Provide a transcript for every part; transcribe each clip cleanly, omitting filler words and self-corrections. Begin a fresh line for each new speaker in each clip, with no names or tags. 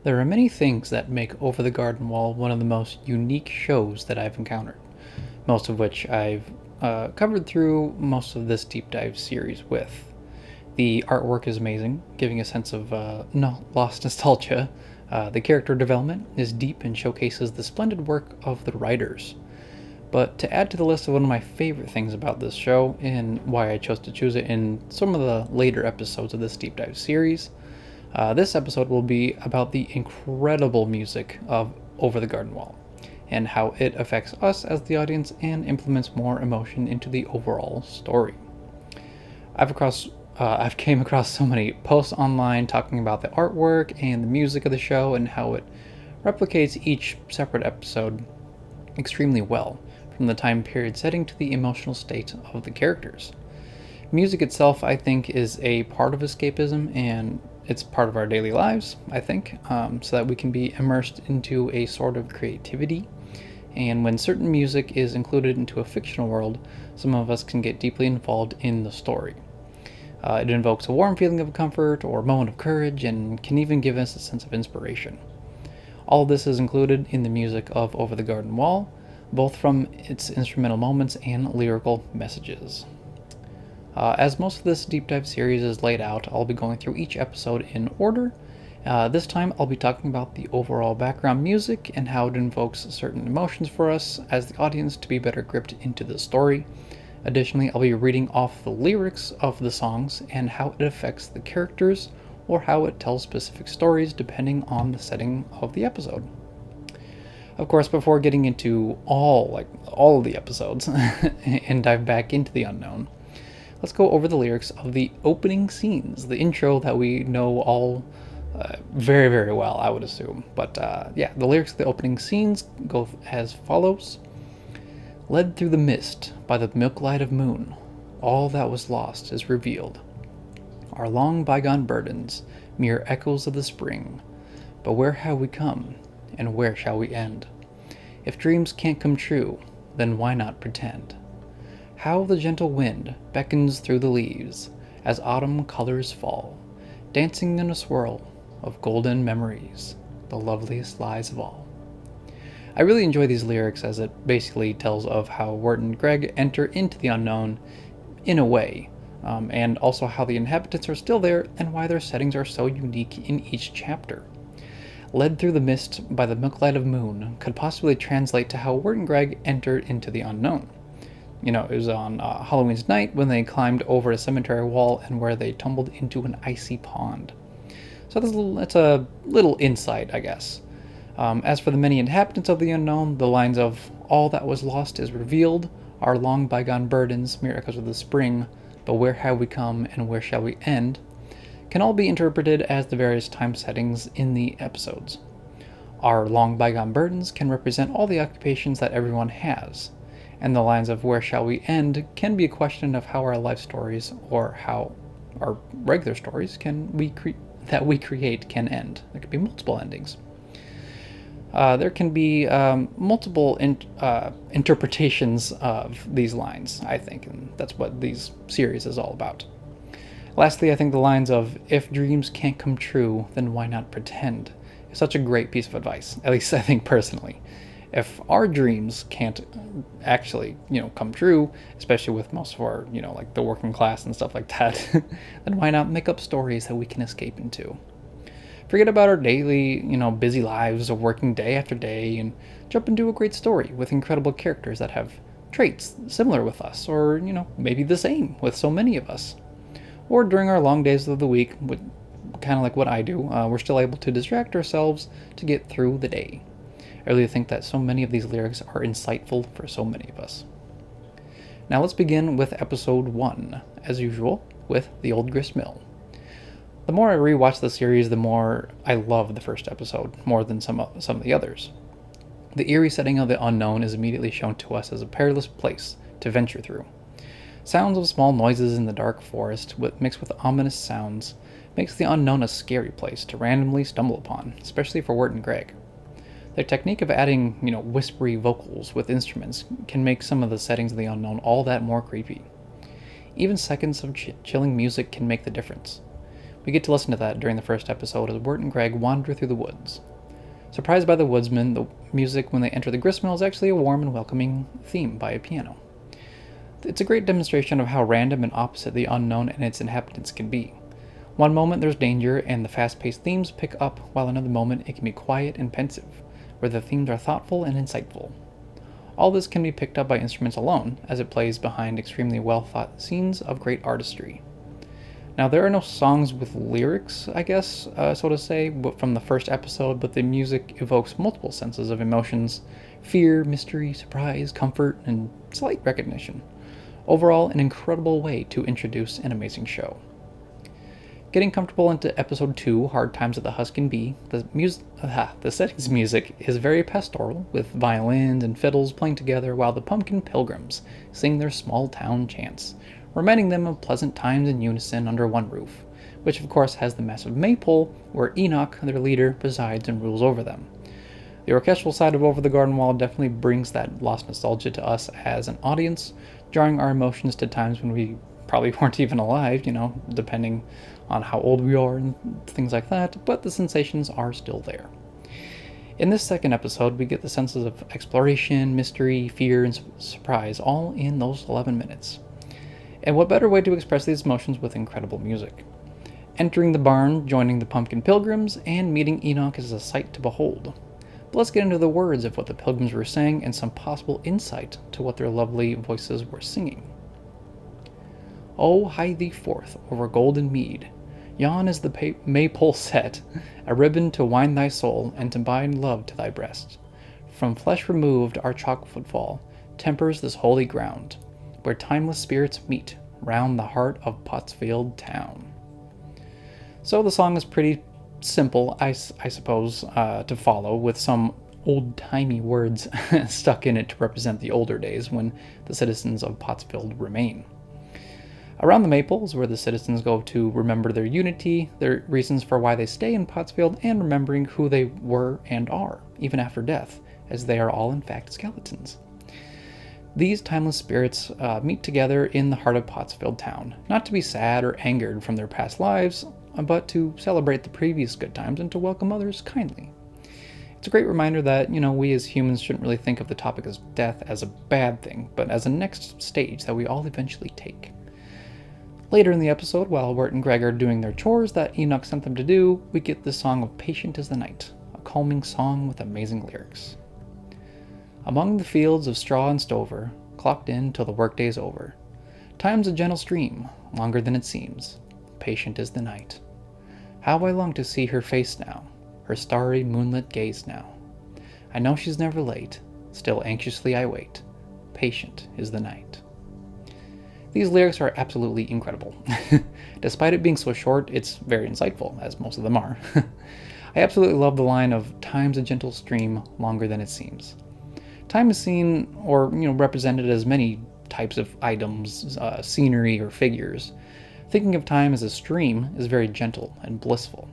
There are many things that make Over the Garden Wall one of the most unique shows that I've encountered, most of which I've covered through most of this deep dive series with. The artwork is amazing, giving a sense of lost nostalgia. The character development is deep and showcases the splendid work of the writers. But to add to the list of one of my favorite things about this show, and why I chose to choose it in some of the later episodes of this deep dive series, this episode will be about the incredible music of Over the Garden Wall, and how it affects us as the audience and implements more emotion into the overall story. I've came across so many posts online talking about the artwork and the music of the show and how it replicates each separate episode extremely well, from the time period setting to the emotional state of the characters. Music itself, I think, is a part of escapism, and it's part of our daily lives, I think, so that we can be immersed into a sort of creativity. And when certain music is included into a fictional world, some of us can get deeply involved in the story. It invokes a warm feeling of comfort or moment of courage, and can even give us a sense of inspiration. All of this is included in the music of Over the Garden Wall, both from its instrumental moments and lyrical messages. As most of this deep dive series is laid out, I'll be going through each episode in order. This time I'll be talking about the overall background music and how it invokes certain emotions for us as the audience to be better gripped into the story. Additionally, I'll be reading off the lyrics of the songs and how it affects the characters, or how it tells specific stories depending on the setting of the episode. Of course, before getting into all of the episodes and dive back into the unknown, let's go over the lyrics of the opening scenes, the intro that we know all very, very well, I would assume. But the lyrics of the opening scenes go as follows. Led through the mist by the milk light of moon, all that was lost is revealed. Our long bygone burdens, mere echoes of the spring. But where have we come, and where shall we end? If dreams can't come true, then why not pretend? How the gentle wind beckons through the leaves as autumn colors fall, dancing in a swirl of golden memories, the loveliest lies of all. I really enjoy these lyrics as it basically tells of how Wirt and Greg enter into the unknown in a way, and also how the inhabitants are still there and why their settings are so unique in each chapter. Led through the mist by the milk light of moon could possibly translate to how Wirt and Greg entered into the unknown. It was on Halloween's night when they climbed over a cemetery wall and where they tumbled into an icy pond. So that's a little insight, I guess. As for the many inhabitants of the unknown, the lines of all that was lost is revealed, our long bygone burdens, mere echoes of the spring, but where have we come and where shall we end, can all be interpreted as the various time settings in the episodes. Our long bygone burdens can represent all the occupations that everyone has, and the lines of where shall we end can be a question of how our life stories, or how our regular stories that we create can end. There could be multiple endings. There can be multiple interpretations of these lines, I think, and that's what these series is all about. Lastly, I think the lines of, if dreams can't come true, then why not pretend, is such a great piece of advice, at least I think personally. If our dreams can't actually, come true, especially with most of our, the working class and stuff like that, then why not make up stories that we can escape into? Forget about our daily, busy lives of working day after day and jump into a great story with incredible characters that have traits similar with us, or, maybe the same with so many of us. Or during our long days of the week, kind of like what I do, we're still able to distract ourselves to get through the day. I really think that so many of these lyrics are insightful for so many of us. Now let's begin with episode 1, as usual, with the Old Grist Mill. The more I rewatch the series, the more I love the first episode, more than some of the others. The eerie setting of the unknown is immediately shown to us as a perilous place to venture through. Sounds of small noises in the dark forest, mixed with ominous sounds, makes the unknown a scary place to randomly stumble upon, especially for Wirt and Greg. Their technique of adding, whispery vocals with instruments can make some of the settings of the unknown all that more creepy. Even seconds of chilling music can make the difference. We get to listen to that during the first episode as Wirt and Greg wander through the woods. Surprised by the woodsmen, the music when they enter the gristmill is actually a warm and welcoming theme by a piano. It's a great demonstration of how random and opposite the unknown and its inhabitants can be. One moment there's danger and the fast-paced themes pick up, while another moment it can be quiet and pensive, where the themes are thoughtful and insightful. All this can be picked up by instruments alone, as it plays behind extremely well-thought scenes of great artistry. Now, there are no songs with lyrics, I guess, so to say, from the first episode, but the music evokes multiple senses of emotions: fear, mystery, surprise, comfort, and slight recognition. Overall, an incredible way to introduce an amazing show. Getting comfortable into episode 2, Hard Times at the Huskin Bee, the setting's music is very pastoral, with violins and fiddles playing together while the Pumpkin Pilgrims sing their small town chants, reminding them of pleasant times in unison under one roof, which of course has the massive maypole where Enoch, their leader, presides and rules over them. The orchestral side of Over the Garden Wall definitely brings that lost nostalgia to us as an audience, drawing our emotions to times when we probably weren't even alive, depending on how old we are and things like that, but the sensations are still there. In this second episode, we get the senses of exploration, mystery, fear, and surprise all in those 11 minutes. And what better way to express these emotions with incredible music? Entering the barn, joining the Pumpkin Pilgrims, and meeting Enoch is a sight to behold. But let's get into the words of what the Pilgrims were saying and some possible insight to what their lovely voices were singing. "Oh, hie thee forth over golden mead. Yon is the maypole set, a ribbon to wind thy soul and to bind love to thy breast. From flesh removed our chalk footfall tempers this holy ground, where timeless spirits meet round the heart of Pottsfield town." So the song is pretty simple, I suppose, to follow, with some old-timey words stuck in it to represent the older days when the citizens of Pottsfield remain. Around the Maple is where the citizens go to remember their unity, their reasons for why they stay in Pottsfield, and remembering who they were and are, even after death, as they are all in fact skeletons. These timeless spirits meet together in the heart of Pottsfield town, not to be sad or angered from their past lives, but to celebrate the previous good times and to welcome others kindly. It's a great reminder that, we as humans shouldn't really think of the topic of death as a bad thing, but as a next stage that we all eventually take. Later in the episode, while Wirt and Greg are doing their chores that Enoch sent them to do, we get the song of Patient is the Night, a calming song with amazing lyrics. "Among the fields of straw and stover, clocked in till the workday's over. Time's a gentle stream, longer than it seems. Patient is the night. How I long to see her face now, her starry moonlit gaze now. I know she's never late, still anxiously I wait. Patient is the night." These lyrics are absolutely incredible. Despite it being so short, it's very insightful, as most of them are. I absolutely love the line of "Time's a gentle stream, longer than it seems." Time is seen, or represented as many types of items, scenery, or figures. Thinking of time as a stream is very gentle and blissful.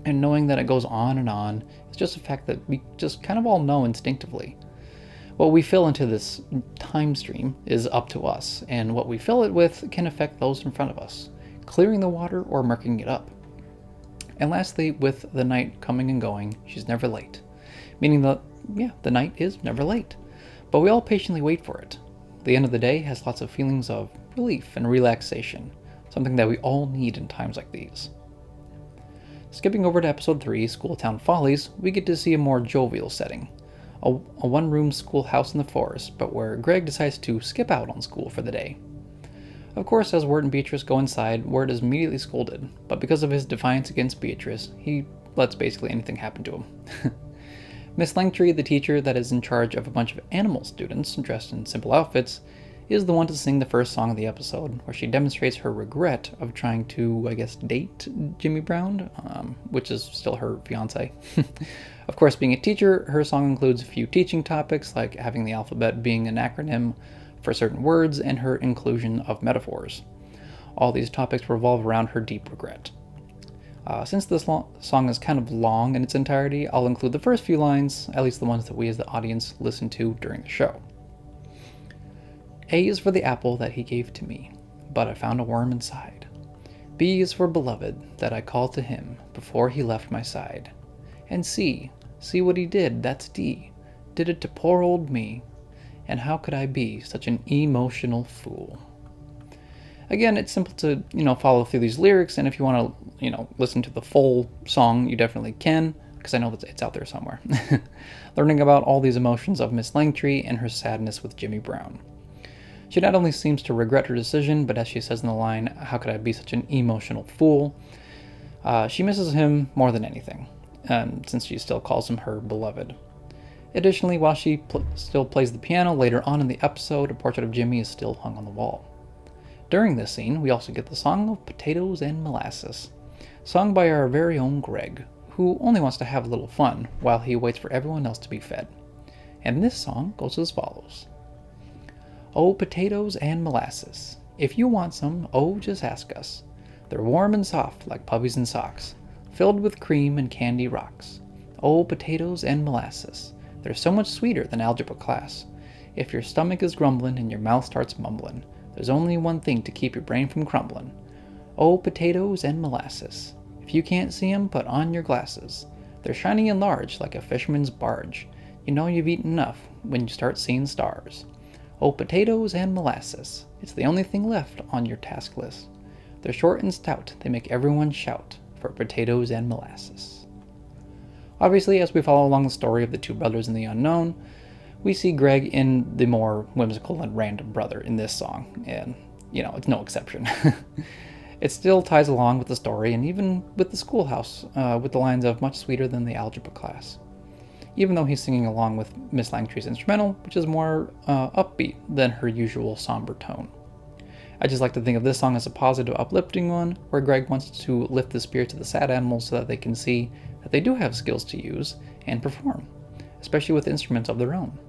And knowing that it goes on is just a fact that we just kind of all know instinctively. What we fill into this time stream is up to us, and what we fill it with can affect those in front of us, clearing the water or murking it up. And lastly, with the night coming and going, she's never late. Meaning that, the night is never late, but we all patiently wait for it. The end of the day has lots of feelings of relief and relaxation, something that we all need in times like these. Skipping over to episode 3, Schooltown Follies, we get to see a more jovial setting. A one-room schoolhouse in the forest, but where Greg decides to skip out on school for the day. Of course, as Wirt and Beatrice go inside, Wirt is immediately scolded, but because of his defiance against Beatrice, he lets basically anything happen to him. Miss Langtree, the teacher that is in charge of a bunch of animal students dressed in simple outfits, is the one to sing the first song of the episode, where she demonstrates her regret of trying to, date Jimmy Brown, which is still her fiancé. Of course, being a teacher, her song includes a few teaching topics, like having the alphabet being an acronym for certain words and her inclusion of metaphors. All these topics revolve around her deep regret. Since this song is kind of long in its entirety, I'll include the first few lines, at least the ones that we as the audience listen to during the show. "A is for the apple that he gave to me, but I found a worm inside. B is for beloved, that I called to him before he left my side. And see what he did, that's D. Did it to poor old me. And how could I be such an emotional fool? Again, it's simple to, follow through these lyrics, and if you want to, listen to the full song, you definitely can, because I know that it's out there somewhere. Learning about all these emotions of Miss Langtry and her sadness with Jimmy Brown. She not only seems to regret her decision, but as she says in the line, how could I be such an emotional fool? She misses him more than anything, since she still calls him her beloved. Additionally, while she still plays the piano, later on in the episode, a portrait of Jimmy is still hung on the wall. During this scene, we also get the song of Potatoes and Molasses, sung by our very own Greg, who only wants to have a little fun while he waits for everyone else to be fed. And this song goes as follows. Oh, potatoes and molasses, if you want some, oh, just ask us. They're warm and soft like puppies in socks, filled with cream and candy rocks. Oh, potatoes and molasses, they're so much sweeter than algebra class. If your stomach is grumbling and your mouth starts mumbling, there's only one thing to keep your brain from crumbling. Oh, potatoes and molasses, if you can't see 'em, put on your glasses. They're shiny and large like a fisherman's barge. You know you've eaten enough when you start seeing stars. Oh, potatoes and molasses, it's the only thing left on your task list. They're short and stout, they make everyone shout for potatoes and molasses. Obviously, as we follow along the story of the two brothers in the unknown, we see Greg in the more whimsical and random brother in this song, and, it's no exception. It still ties along with the story, and even with the schoolhouse, with the lines of much sweeter than the algebra class. Even though he's singing along with Miss Langtry's instrumental, which is more upbeat than her usual somber tone. I just like to think of this song as a positive, uplifting one, where Greg wants to lift the spirits of the sad animals so that they can see that they do have skills to use and perform, especially with instruments of their own.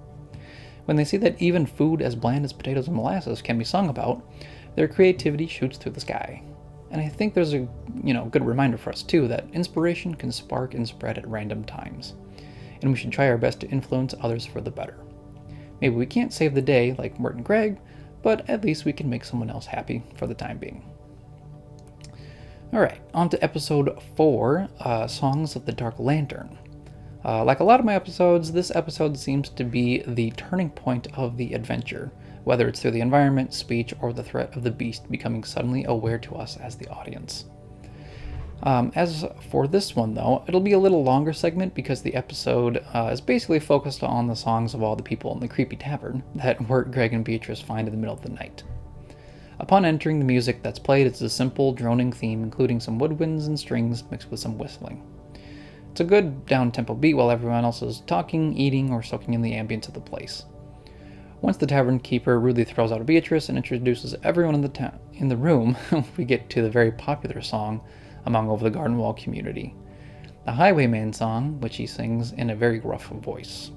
When they see that even food as bland as potatoes and molasses can be sung about, their creativity shoots through the sky. And I think there's a good reminder for us too that inspiration can spark and spread at random times, and we should try our best to influence others for the better. Maybe we can't save the day like Mert and Greg, but at least we can make someone else happy for the time being. Alright, on to episode 4, Songs of the Dark Lantern. Like a lot of my episodes, this episode seems to be the turning point of the adventure, whether it's through the environment, speech, or the threat of the beast becoming suddenly aware to us as the audience. As for this one, though, it'll be a little longer segment because the episode is basically focused on the songs of all the people in the creepy tavern that Wirt, Greg, and Beatrice find in the middle of the night. Upon entering, the music that's played is a simple, droning theme, including some woodwinds and strings mixed with some whistling. It's a good down-tempo beat while everyone else is talking, eating, or soaking in the ambience of the place. Once the tavern keeper rudely throws out Beatrice and introduces everyone in the room, we get to the very popular song among Over the Garden Wall community, the Highwayman song, which he sings in a very gruff voice.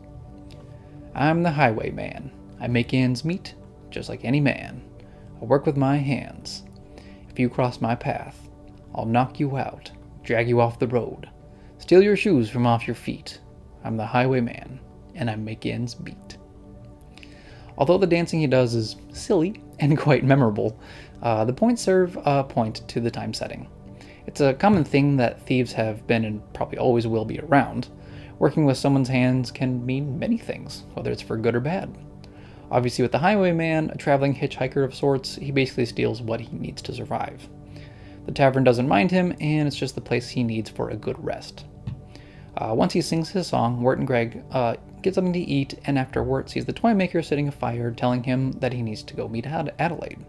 I'm the highwayman. I make ends meet, just like any man. I work with my hands. If you cross my path, I'll knock you out, drag you off the road, steal your shoes from off your feet. I'm the highwayman, and I make ends meet. Although the dancing he does is silly and quite memorable, the points serve a point to the time setting. It's a common thing that thieves have been and probably always will be around. Working with someone's hands can mean many things, whether it's for good or bad. Obviously with the highwayman, a traveling hitchhiker of sorts, he basically steals what he needs to survive. The tavern doesn't mind him, and it's just the place he needs for a good rest. Once he sings his song, Wirt and Greg get something to eat, and after Wirt sees the toy maker sitting a fire, telling him that he needs to go meet Adelaide.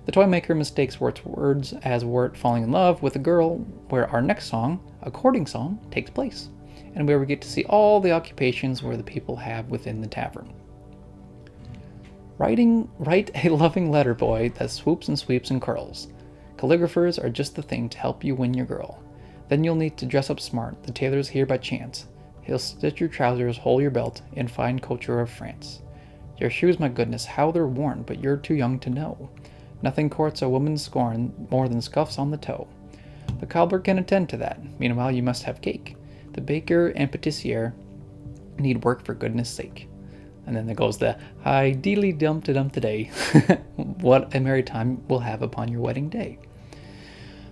The toy maker mistakes Wirt's words as Wirt falling in love with a girl, where our next song, a courting song, takes place, and where we get to see all the occupations where the people have within the tavern. Write a loving letter, boy, that swoops and sweeps and curls. Calligraphers are just the thing to help you win your girl. Then you'll need to dress up smart, the tailor's here by chance. He'll stitch your trousers, hole your belt, in fine couture of France. Your shoes, my goodness, how they're worn, but you're too young to know. Nothing courts a woman's scorn more than scuffs on the toe. The cobbler can attend to that. Meanwhile, you must have cake. The baker and patissier need work for goodness sake. And then there goes the hi deedly dum to dum today. What a merry time we'll have upon your wedding day.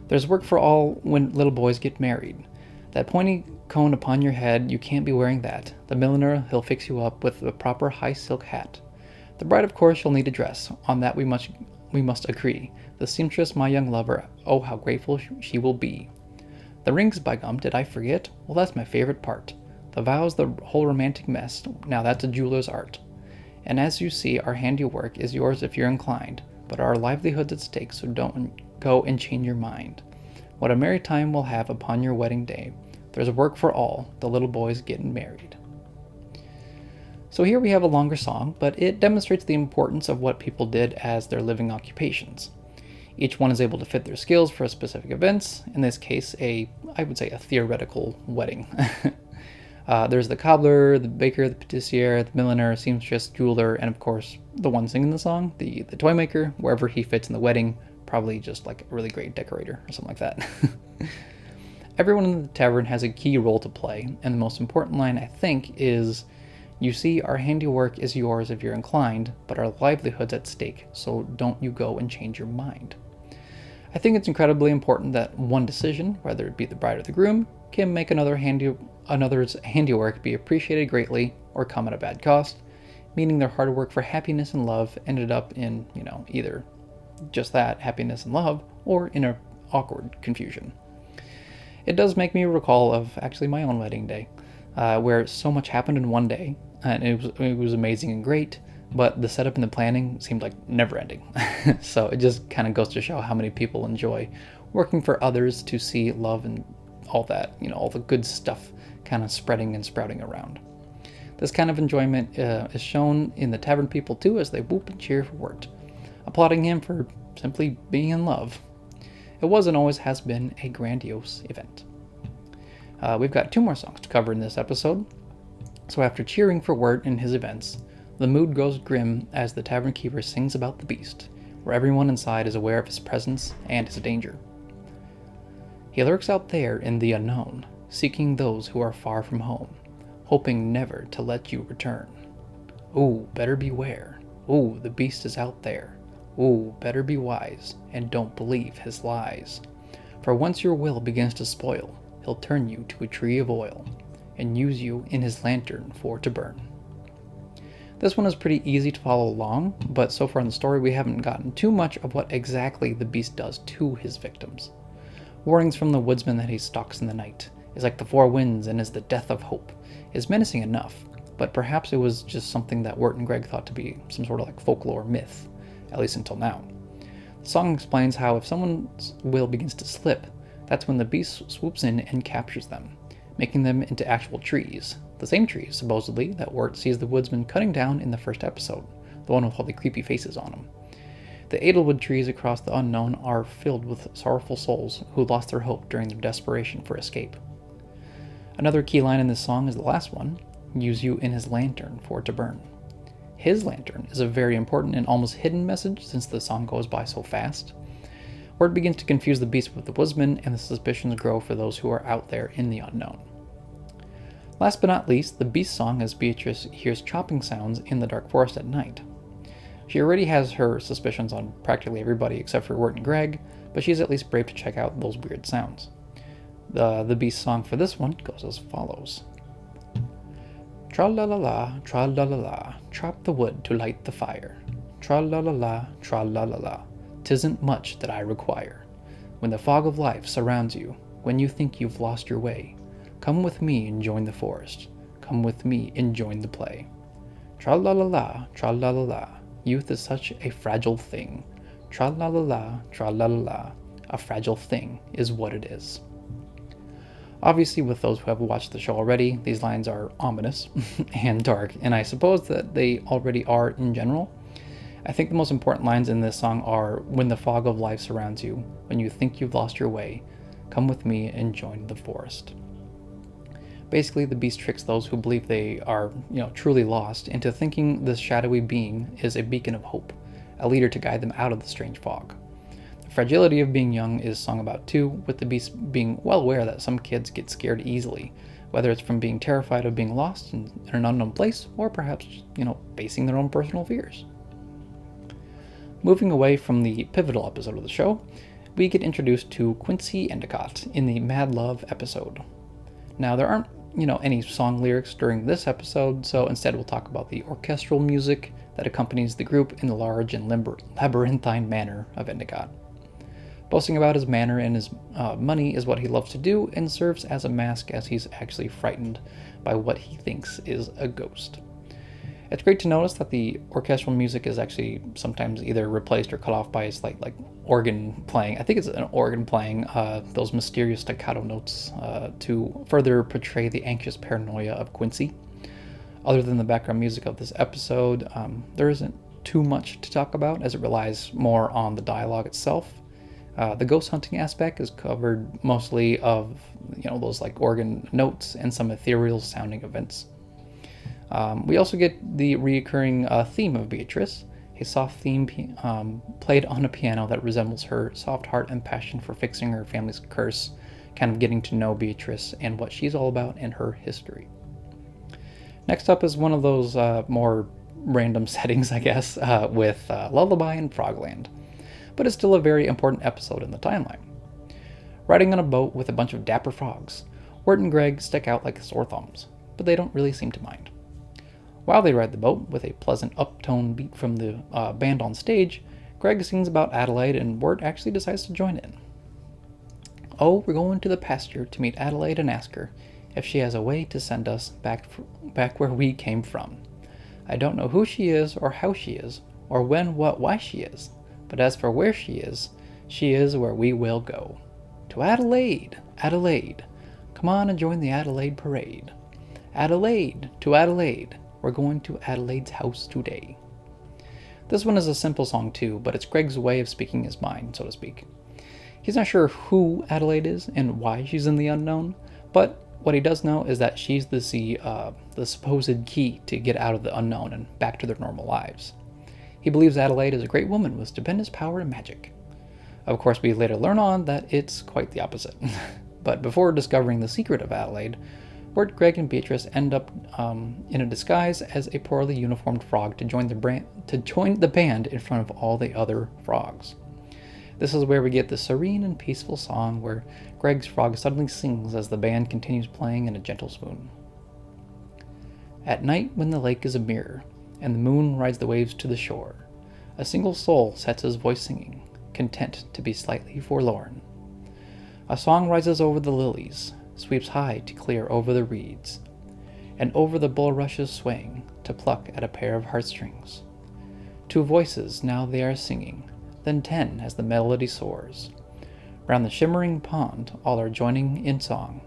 There's work for all when little boys get married. That pointy cone upon your head, you can't be wearing that. The milliner, he'll fix you up with a proper high silk hat. The bride, of course, you'll need a dress. On that we must agree. The seamstress, my young lover, oh, how grateful she will be. The rings, by gum, did I forget? Well, that's my favorite part. The vows, the whole romantic mess, now that's a jeweler's art. And as you see, our handiwork is yours if you're inclined, but our livelihood's at stake, so don't go and change your mind. What a merry time we'll have upon your wedding day. There's work for all, the little boys getting married. So here we have a longer song, but it demonstrates the importance of what people did as their living occupations. Each one is able to fit their skills for specific events, in this case I would say a theoretical wedding. There's the cobbler, the baker, the patissier, the milliner, seamstress, jeweler, and of course the one singing the song, the toy maker, wherever he fits in the wedding, probably just like a really great decorator or something like that. Everyone in the tavern has a key role to play, and the most important line I think is, you see, our handiwork is yours if you're inclined, but our livelihood's at stake, so don't you go and change your mind. I think it's incredibly important that one decision, whether it be the bride or the groom, can make another's handiwork be appreciated greatly or come at a bad cost, meaning their hard work for happiness and love ended up in, either just that, happiness and love, or in an awkward confusion. It does make me recall of actually my own wedding day, where so much happened in one day, and it was amazing and great, but the setup and the planning seemed like never ending. So it just kind of goes to show how many people enjoy working for others to see love and all that, all the good stuff kind of spreading and sprouting around. This kind of enjoyment is shown in the tavern people too, as they whoop and cheer for Wirt, applauding him for simply being in love. It was and always has been a grandiose event. We've got 2 more songs to cover in this episode. So after cheering for Wirt and his events, the mood grows grim as the tavern keeper sings about the beast, where everyone inside is aware of his presence and his danger. He lurks out there in the unknown, seeking those who are far from home, hoping never to let you return. Ooh, better beware. Ooh, the beast is out there. Ooh, better be wise, and don't believe his lies. For once your will begins to spoil, he'll turn you to a tree of oil, and use you in his lantern for to burn. This one is pretty easy to follow along, but so far in the story we haven't gotten too much of what exactly the beast does to his victims. Warnings from the woodsman that he stalks in the night, is like the 4 winds and is the death of hope, is menacing enough, but perhaps it was just something that Wirt and Greg thought to be some sort of like folklore myth, at least until now. The song explains how if someone's will begins to slip, that's when the beast swoops in and captures them, making them into actual trees. The same trees, supposedly, that Wirt sees the woodsman cutting down in the first episode, the one with all the creepy faces on them. The Edelwood trees across the unknown are filled with sorrowful souls who lost their hope during their desperation for escape. Another key line in this song is the last one, use you in his lantern for to burn. His lantern is a very important and almost hidden message since the song goes by so fast. Wirt begins to confuse the beast with the woodsman, and the suspicions grow for those who are out there in the unknown. Last but not least, the beast song as Beatrice hears chopping sounds in the dark forest at night. She already has her suspicions on practically everybody except for Wirt and Greg, but she's at least brave to check out those weird sounds. The beast song for this one goes as follows. Tra-la-la-la, tra-la-la-la, chop the wood to light the fire. Tra-la-la-la, tra-la-la-la, 'tisn't much that I require. When the fog of life surrounds you, when you think you've lost your way, come with me and join the forest. Come with me and join the play. Tra-la-la-la, tra-la-la-la, youth is such a fragile thing. Tra-la-la-la, tra-la-la-la, a fragile thing is what it is. Obviously, with those who have watched the show already, these lines are ominous and dark, and I suppose that they already are in general. I think the most important lines in this song are, when the fog of life surrounds you, when you think you've lost your way, come with me and join the forest. Basically, the beast tricks those who believe they are, truly lost into thinking this shadowy being is a beacon of hope, a leader to guide them out of the strange fog. The fragility of being young is sung about too, with the beast being well aware that some kids get scared easily, whether it's from being terrified of being lost in an unknown place, or perhaps, facing their own personal fears. Moving away from the pivotal episode of the show, we get introduced to Quincy Endicott in the Mad Love episode. Now, there aren't, any song lyrics during this episode, so instead we'll talk about the orchestral music that accompanies the group in the large and labyrinthine manner of Endicott. Boasting about his manner and his money is what he loves to do, and serves as a mask as he's actually frightened by what he thinks is a ghost. It's great to notice that the orchestral music is actually sometimes either replaced or cut off by his like organ playing. I think it's an organ playing those mysterious staccato notes to further portray the anxious paranoia of Quincy. Other than the background music of this episode, there isn't too much to talk about, as it relies more on the dialogue itself. The ghost hunting aspect is covered mostly of those like organ notes and some ethereal sounding events. We also get the reoccurring theme of Beatrice, a soft theme played on a piano that resembles her soft heart and passion for fixing her family's curse, kind of getting to know Beatrice and what she's all about and her history. Next up is one of those more random settings, I guess, with Lullaby and Frogland, but it's still a very important episode in the timeline. Riding on a boat with a bunch of dapper frogs, Wirt and Greg stick out like sore thumbs, but they don't really seem to mind. While they ride the boat, with a pleasant uptone beat from the band on stage, Greg sings about Adelaide and Wirt actually decides to join in. "Oh, we're going to the pasture to meet Adelaide and ask her if she has a way to send us back where we came from. I don't know who she is or how she is, or when, what, why she is, but as for where she is where we will go. To Adelaide, Adelaide, come on and join the Adelaide parade. Adelaide, to Adelaide, we're going to Adelaide's house today." This one is a simple song too, but it's Greg's way of speaking his mind, so to speak. He's not sure who Adelaide is and why she's in the unknown, but what he does know is that she's the supposed key to get out of the unknown and back to their normal lives. He believes Adelaide is a great woman with stupendous power and magic. Of course, we later learn on that it's quite the opposite. But before discovering the secret of Adelaide, Wirt, Greg, and Beatrice end up in a disguise as a poorly uniformed frog to join the band in front of all the other frogs. This is where we get the serene and peaceful song where Greg's frog suddenly sings as the band continues playing in a gentle swoon. At night when the lake is a mirror, and the moon rides the waves to the shore, a single soul sets his voice singing, content to be slightly forlorn. A song rises over the lilies, sweeps high to clear over the reeds, and over the bulrushes swaying to pluck at a pair of heartstrings. 2 voices now they are singing, then 10 as the melody soars. Round the shimmering pond all are joining in song,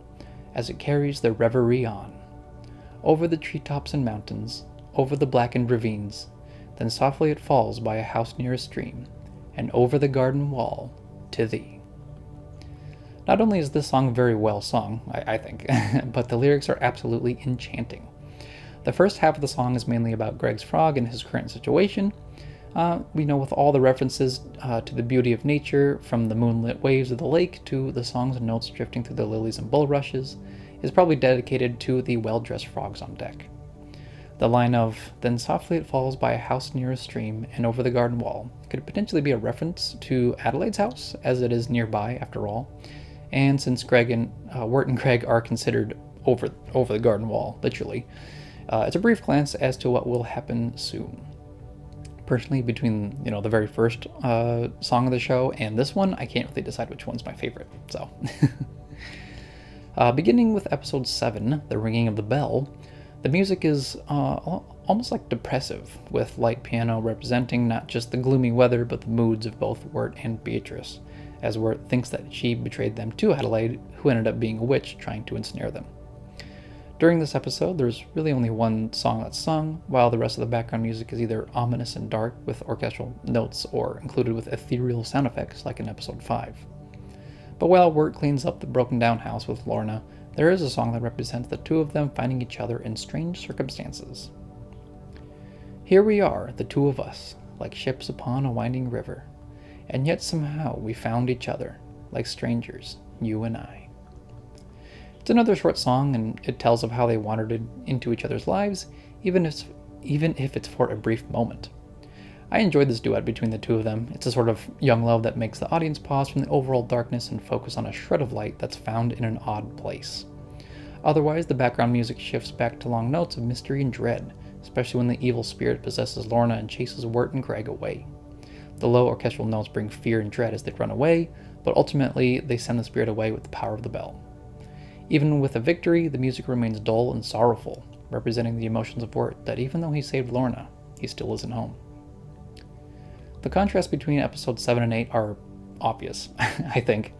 as it carries their reverie on. Over the treetops and mountains, over the blackened ravines, then softly it falls by a house near a stream, and over the garden wall to thee. Not only is this song very well sung, I think, but the lyrics are absolutely enchanting. The first half of the song is mainly about Greg's frog and his current situation. We know with all the references to the beauty of nature, from the moonlit waves of the lake to the songs and notes drifting through the lilies and bulrushes, is probably dedicated to the well-dressed frogs on deck. The line of, "Then softly it falls by a house near a stream and over the garden wall," could potentially be a reference to Adelaide's house, as it is nearby after all. And since Wirt and Greg are considered over the garden wall, literally, it's a brief glance as to what will happen soon. Personally, between the very first song of the show and this one, I can't really decide which one's my favorite. So, beginning with episode 7, "The Ringing of the Bell," the music is almost like depressive, with light piano representing not just the gloomy weather but the moods of both Wirt and Beatrice, as Wirt thinks that she betrayed them to Adelaide, who ended up being a witch trying to ensnare them. During this episode, there's really only one song that's sung, while the rest of the background music is either ominous and dark with orchestral notes or included with ethereal sound effects like in episode 5. But while Wirt cleans up the broken down house with Lorna, there is a song that represents the two of them finding each other in strange circumstances. "Here we are, the two of us, like ships upon a winding river, and yet somehow we found each other, like strangers, you and I." It's another short song, and it tells of how they wandered into each other's lives, even if it's for a brief moment. I enjoyed this duet between the two of them. It's a sort of young love that makes the audience pause from the overall darkness and focus on a shred of light that's found in an odd place. Otherwise, the background music shifts back to long notes of mystery and dread, especially when the evil spirit possesses Lorna and chases Wirt and Greg away. The low orchestral notes bring fear and dread as they run away, but ultimately they send the spirit away with the power of the bell. Even with a victory, the music remains dull and sorrowful, representing the emotions of Wirt that even though he saved Lorna, he still isn't home. The contrast between episodes 7 and 8 are obvious, I think,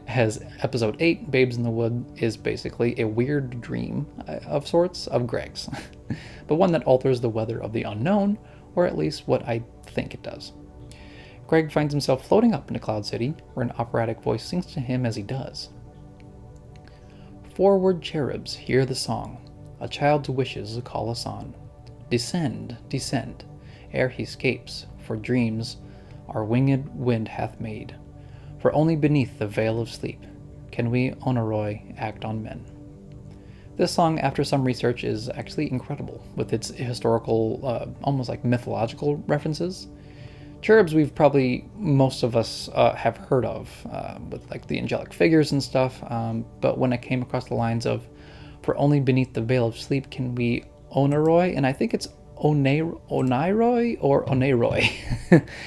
as episode 8, Babes in the Wood, is basically a weird dream of sorts of Greg's, but one that alters the weather of the unknown, or at least what I think it does. Greg finds himself floating up into Cloud City, where an operatic voice sings to him as he does. Forward cherubs, hear the song, a child's wishes call us on. Descend, descend, ere he escapes, for dreams our winged wind hath made. For only beneath the veil of sleep can we, Onoroi, act on men. This song, after some research, is actually incredible, with its historical, almost like mythological references. Cherubs most of us have heard of, with like the angelic figures and stuff, but when I came across the lines of, for only beneath the veil of sleep can we Onoroi, and I think it's Onairoi or Oneiroi.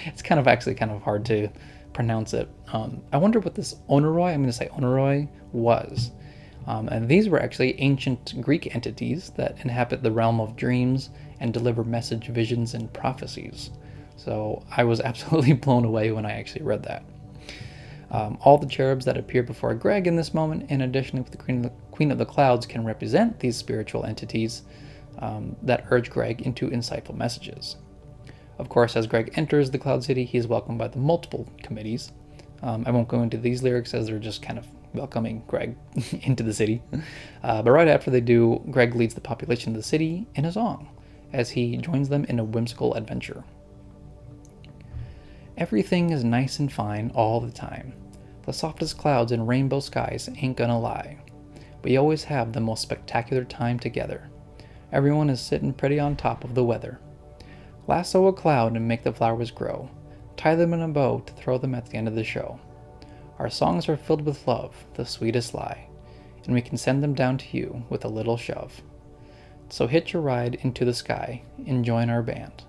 It's kind of hard to pronounce it. I wonder what this Onoroi, I'm going to say Onoroi, was. And these were actually ancient Greek entities that inhabit the realm of dreams and deliver message, visions, and prophecies. So I was absolutely blown away when I actually read that. All the cherubs that appear before Greg in this moment, in addition with the Queen of the Clouds, can represent these spiritual entities that urge Greg into insightful messages. Of course, as Greg enters the Cloud City, he is welcomed by the multiple committees. I won't go into these lyrics as they're just kind of welcoming Greg into the city. But right after they do, Greg leads the population of the city in a song, as he joins them in a whimsical adventure. Everything is nice and fine all the time. The softest clouds and rainbow skies ain't gonna lie. We always have the most spectacular time together. Everyone is sitting pretty on top of the weather. Lasso a cloud and make the flowers grow. Tie them in a bow to throw them at the end of the show. Our songs are filled with love, the sweetest lie, and we can send them down to you with a little shove. So hitch a ride into the sky and join our band.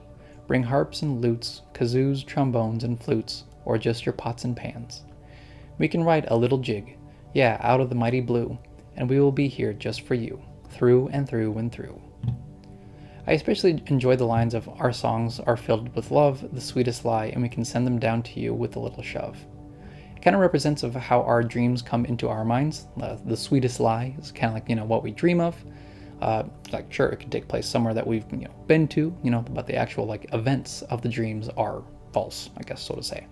Bring harps and lutes, kazoos, trombones, and flutes, or just your pots and pans. We can write a little jig, yeah, out of the mighty blue, and we will be here just for you, through and through and through. I especially enjoy the lines of our songs are filled with love, the sweetest lie, and we can send them down to you with a little shove. It kind of represents of how our dreams come into our minds. The sweetest lie is kind of like, what we dream of. Like, sure, it could take place somewhere that we've been to, but the actual events of the dreams are false, I guess, so to say.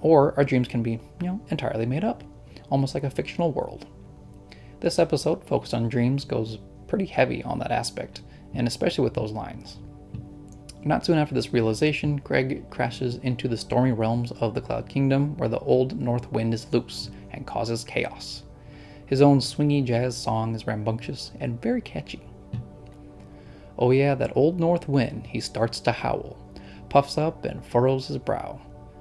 Or our dreams can be, entirely made up, almost like a fictional world. This episode, focused on dreams, goes pretty heavy on that aspect, and especially with those lines. Not soon after this realization, Greg crashes into the stormy realms of the Cloud Kingdom, where the old north wind is loose and causes chaos. His own swingy jazz song is rambunctious and very catchy. Oh yeah, that old north wind, he starts to howl, puffs up and furrows his brow.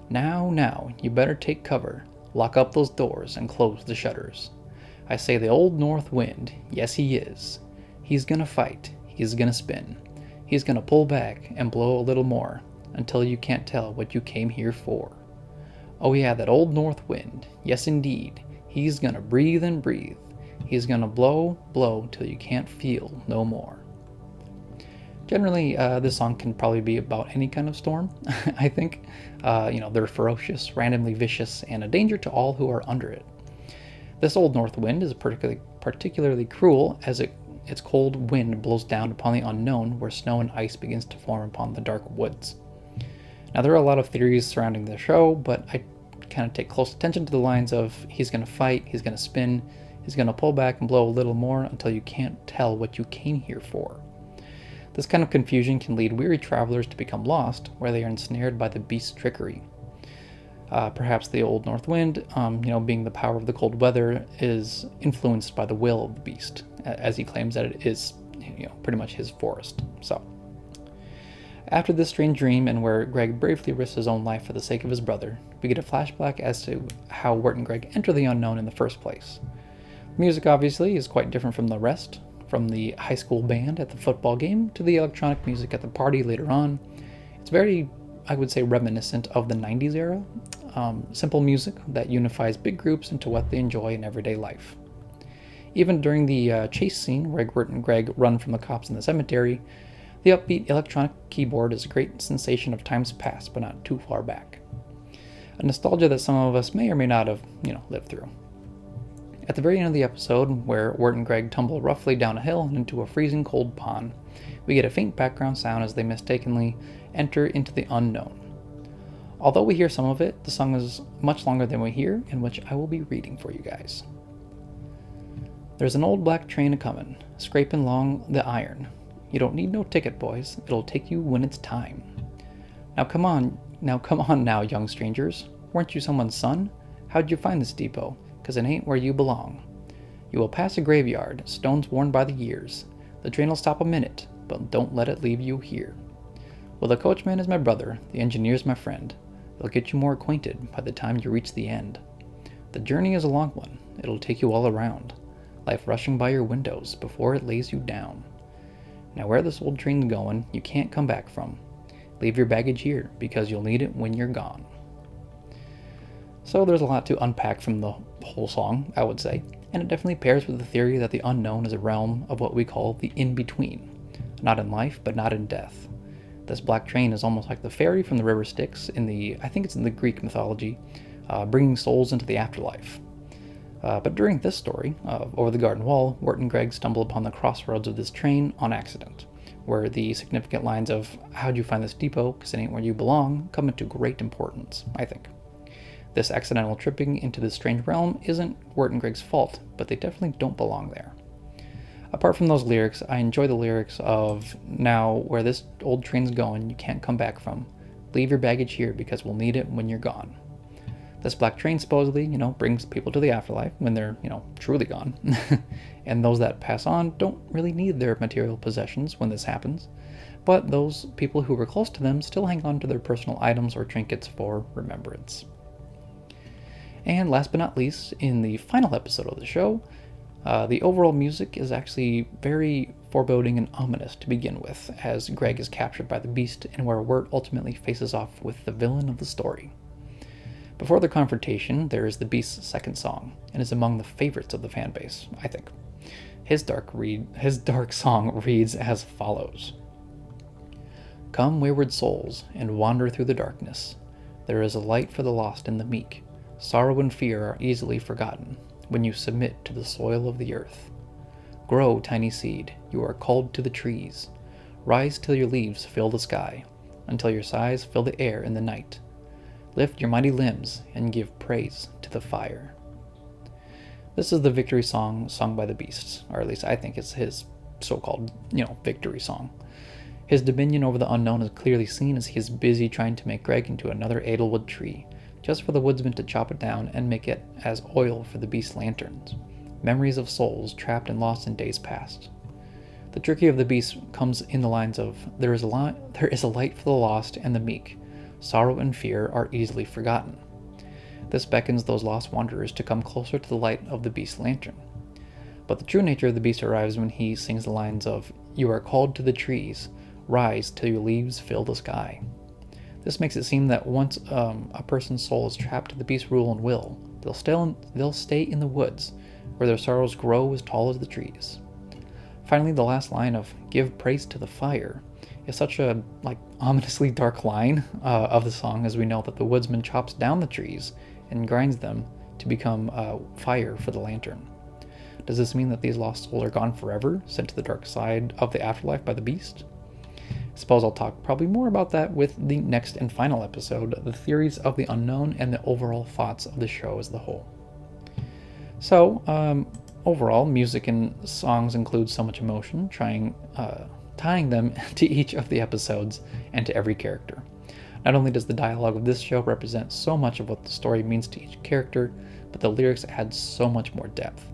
Now, you better take cover, lock up those doors and close the shutters. I say the old north wind, yes he is. He's gonna fight, he's gonna spin. He's gonna pull back and blow a little more, until you can't tell what you came here for. Oh yeah, that old north wind, yes indeed, he's gonna breathe and breathe. He's gonna blow till you can't feel no more. Generally, this song can probably be about any kind of storm, I think. They're ferocious, randomly vicious, and a danger to all who are under it. This old north wind is particularly cruel, as its cold wind blows down upon the unknown, where snow and ice begins to form upon the dark woods. Now, there are a lot of theories surrounding the show, but I kind of take close attention to the lines of he's going to fight, he's going to spin, he's going to pull back and blow a little more until you can't tell what you came here for. This kind of confusion can lead weary travelers to become lost, where they are ensnared by the beast's trickery. Perhaps the old north wind, being the power of the cold weather, is influenced by the will of the beast, as he claims that it is, pretty much his forest. So, After this strange dream, and where Greg bravely risks his own life for the sake of his brother, we get a flashback as to how Wirt and Greg enter the unknown in the first place. Music, obviously, is quite different from the rest, from the high school band at the football game to the electronic music at the party later on. It's very, I would say, reminiscent of the 90s era. Simple music that unifies big groups into what they enjoy in everyday life. Even during the chase scene where Wirt and Greg run from the cops in the cemetery, the upbeat electronic keyboard is a great sensation of times past, but not too far back. A nostalgia that some of us may or may not have, lived through. At the very end of the episode, where Wirt and Greg tumble roughly down a hill and into a freezing cold pond, we get a faint background sound as they mistakenly enter into the unknown. Although we hear some of it, the song is much longer than we hear, in which I will be reading for you guys. There's an old black train a-comin', scraping along the iron. You don't need no ticket, boys. It'll take you when it's time. Now come on now, young strangers. Weren't you someone's son? How'd you find this depot? 'Cause it ain't where you belong. You will pass a graveyard, stones worn by the years. The train'll stop a minute, but don't let it leave you here. Well, the coachman is my brother, the engineer's my friend. They'll get you more acquainted by the time you reach the end. The journey is a long one. It'll take you all around. Life rushing by your windows before it lays you down. Now where this old train's going, you can't come back from. Leave your baggage here, because you'll need it when you're gone. So there's a lot to unpack from the whole song, I would say, and it definitely pairs with the theory that the unknown is a realm of what we call the in-between. Not in life, but not in death. This black train is almost like the fairy from the river Styx I think it's in the Greek mythology, bringing souls into the afterlife. But during this story, Over the Garden Wall, Wirt and Greg stumble upon the crossroads of this train on accident, where the significant lines of, how'd you find this depot, 'cause it ain't where you belong, come into great importance, I think. This accidental tripping into this strange realm isn't Wirt and Greg's fault, but they definitely don't belong there. Apart from those lyrics, I enjoy the lyrics of, now where this old train's going, you can't come back from. Leave your baggage here, because we'll need it when you're gone. This black train supposedly, brings people to the afterlife when they're, truly gone. And those that pass on don't really need their material possessions when this happens. But those people who were close to them still hang on to their personal items or trinkets for remembrance. And last but not least, in the final episode of the show, the overall music is actually very foreboding and ominous to begin with, as Greg is captured by the beast and where Wirt ultimately faces off with the villain of the story. Before the confrontation, there is the beast's second song, and is among the favorites of the fanbase, I think. His dark song reads as follows. Come, wayward souls, and wander through the darkness. There is a light for the lost and the meek. Sorrow and fear are easily forgotten when you submit to the soil of the earth. Grow, tiny seed, you are called to the trees. Rise till your leaves fill the sky, until your sighs fill the air in the night. Lift your mighty limbs and give praise to the fire. This is the victory song sung by the beast, or at least I think it's his so-called, victory song. His dominion over the unknown is clearly seen as he is busy trying to make Greg into another Edelwood tree, just for the woodsman to chop it down and make it as oil for the beast's lanterns, memories of souls trapped and lost in days past. The trickery of the beast comes in the lines of, there is a light for the lost and the meek. Sorrow and fear are easily forgotten. This beckons those lost wanderers to come closer to the light of the beast's lantern. But the true nature of the beast arrives when he sings the lines of, you are called to the trees, rise till your leaves fill the sky. This makes it seem that once a person's soul is trapped to the beast's rule and will, they'll stay in the woods, where their sorrows grow as tall as the trees. Finally, the last line of, give praise to the fire, is such a ominously dark line of the song, as we know that the woodsman chops down the trees and grinds them to become fire for the lantern. Does this mean that these lost souls are gone forever, sent to the dark side of the afterlife by the beast? I suppose I'll talk probably more about that with the next and final episode, the theories of the unknown and the overall thoughts of the show as a whole. So, overall, music and songs include so much emotion, tying them to each of the episodes and to every character. Not only does the dialogue of this show represent so much of what the story means to each character, but the lyrics add so much more depth.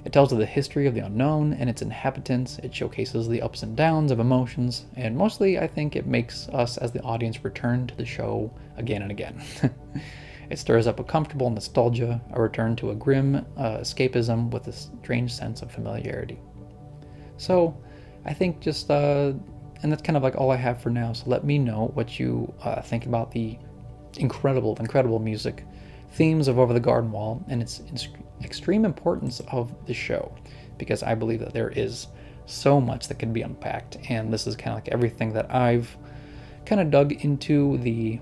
It tells of the history of the unknown and its inhabitants. It showcases the ups and downs of emotions, and mostly I think it makes us as the audience return to the show again and again. It stirs up a comfortable nostalgia, a return to a grim escapism with a strange sense of familiarity. So I think just, and that's kind of like all I have for now, so let me know what you think about the incredible music, themes of Over the Garden Wall, and its extreme importance of the show, because I believe that there is so much that can be unpacked, and this is kind of like everything that I've kind of dug into the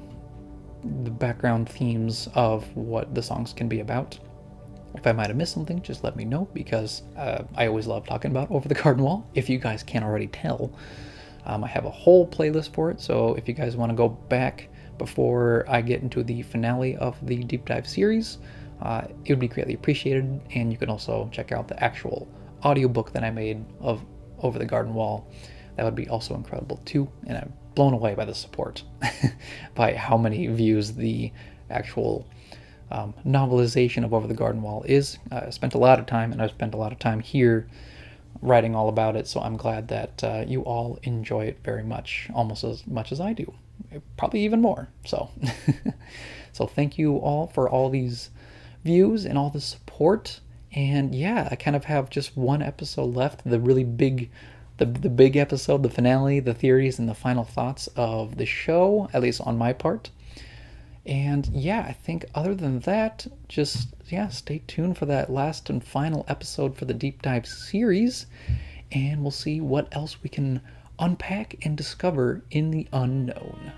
background themes of what the songs can be about. If I might have missed something, just let me know, because I always love talking about Over the Garden Wall. If you guys can't already tell, I have a whole playlist for it, so if you guys want to go back before I get into the finale of the deep dive series, it would be greatly appreciated. And you can also check out the actual audiobook that I made of Over the Garden Wall. That would be also incredible too, and I'm blown away by the support, by how many views the actual novelization of Over the Garden Wall is. I spent a lot of time, and I've spent a lot of time here writing all about it, so I'm glad that you all enjoy it very much, almost as much as I do, probably even more. So so thank you all for all these views and all the support. And yeah, I kind of have just one episode left, the really big, the big episode, the finale, the theories and the final thoughts of the show, at least on my part. And yeah, I think other than that, just, yeah, stay tuned for that last and final episode for the deep dive series, and we'll see what else we can unpack and discover in the unknown.